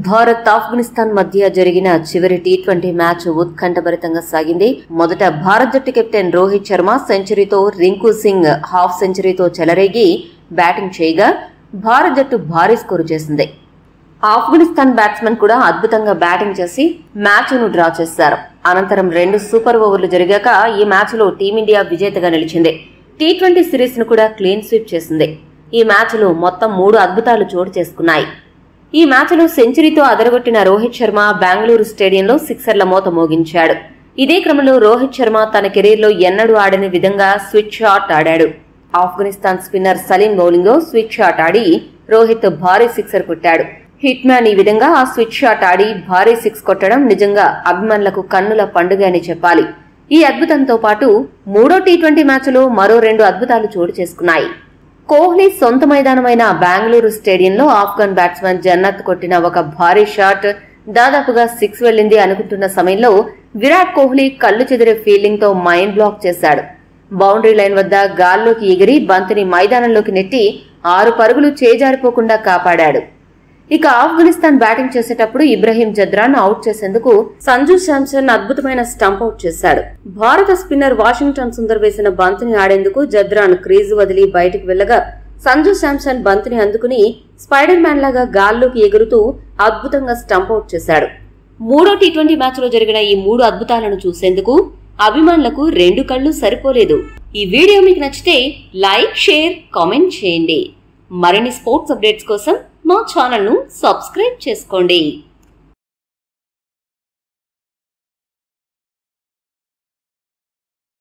భారత్ ఆఫ్ఘనిస్తాన్ మధ్య జరిగిన చివరి టీ20 మ్యాచ్ ఉత్కంఠభరితంగా సాగింది. మొదట భారత్ జట్టు కెప్టెన్ రోహిత్ శర్మ సెంచరీతో, రింకు సింగ్ హాఫ్ సెంచరీతో చెలరేగి బ్యాటింగ్ చేయగా భారత్ జట్టు భారీ స్కోరు చేసింది. ఆఫ్ఘనిస్తాన్ బ్యాట్స్మెన్ కూడా అద్భుతంగా బ్యాటింగ్ చేసి మ్యాచ్ను డ్రా చేశారు. అనంతరం 2 సూపర్ ఓవర్లు జరిగాక ఈ మ్యాచ్లో టీమిండియా విజేతగా నిలిచింది. టీ20 సిరీస్ ను కూడా క్లీన్ స్వీప్ చేసింది. ఈ మ్యాచ్లో మొత్తం 3 అద్భుతాలు చోటు చేసుకున్నాయి. ఈ మ్యాచ్లో సెంచరీతో అదరగొట్టిన రోహిత్ శర్మ బెంగళూరు స్టేడియంలో సిక్సర్ల మోత మోగించాడు. ఇదే క్రమంలో రోహిత్ శర్మ తన కెరీర్లో ఎన్నడూ ఆడని విధంగా స్విచ్ షాట్ ఆడాడు. ఆఫ్ఘనిస్తాన్ స్పిన్నర్ సలీం బౌలింగ్ లో స్విచ్ షాట్ ఆడి రోహిత్ భారీ సిక్సర్ కొట్టాడు. హిట్ మ్యాన్ ఈ విధంగా ఆ స్విచ్ షాట్ ఆడి భారీ సిక్స్ కొట్టడం నిజంగా అభిమానులకు కన్నుల పండుగ అని చెప్పాలి. ఈ అద్భుతంతో పాటు 3వ టీ20 మ్యాచ్లో మరో 2 అద్భుతాలు చోటు చేసుకున్నాయి. కోహ్లీ సొంత మైదానమైన బెంగళూరు స్టేడియంలో ఆఫ్ఘన్ బ్యాట్స్మెన్ జన్నత్ కొట్టిన ఒక భారీ షాట్ దాదాపుగా 6 వెళ్లింది అనుకుంటున్న సమయంలో విరాట్ కోహ్లీ కళ్లు చెదిరే ఫీల్డింగ్ తో మైండ్ బ్లాక్ చేశాడు. బౌండరీ లైన్ వద్ద గాల్లోకి ఎగిరి బంతిని మైదానంలోకి నెట్టి 6 పరుగులు చేజారిపోకుండా కాపాడాడు. ఇక ఆఫ్ఘనిస్తాన్ బ్యాటింగ్ చేసేటప్పుడు ఇబ్రహీం జద్రాన్ అవుట్ చేసేందుకు సంజు శాంసన్ అద్భుతమైన స్టంప్ అవుట్ చేశాడు. భారత స్పిన్నర్ వాషింగ్టన్ సుందర్ వేసిన బంతిని ఆడేందుకు జద్రాన్ క్రీజు వదిలి బయటకు వెళ్లగా సంజు శాంసన్ బంతిని అందుకుని స్పైడర్ మ్యాన్ లాగా గాల్లోకి ఎగురుతూ అద్భుతంగా స్టంప్ అవుట్ చేశాడు. 3వ టీ20 మ్యాచ్ లో జరిగిన ఈ 3 అద్భుతాలను చూసేందుకు అభిమానులకు 2 కళ్లు సరిపోలేదు. ఈ వీడియో మీకు నచ్చితే లైక్, షేర్, కామెంట్ చేయండి. మరిన్ని స్పోర్ట్స్ అప్డేట్స్ కోసం మా ఛానల్ ను సబ్స్క్రైబ్ చేసుకోండి.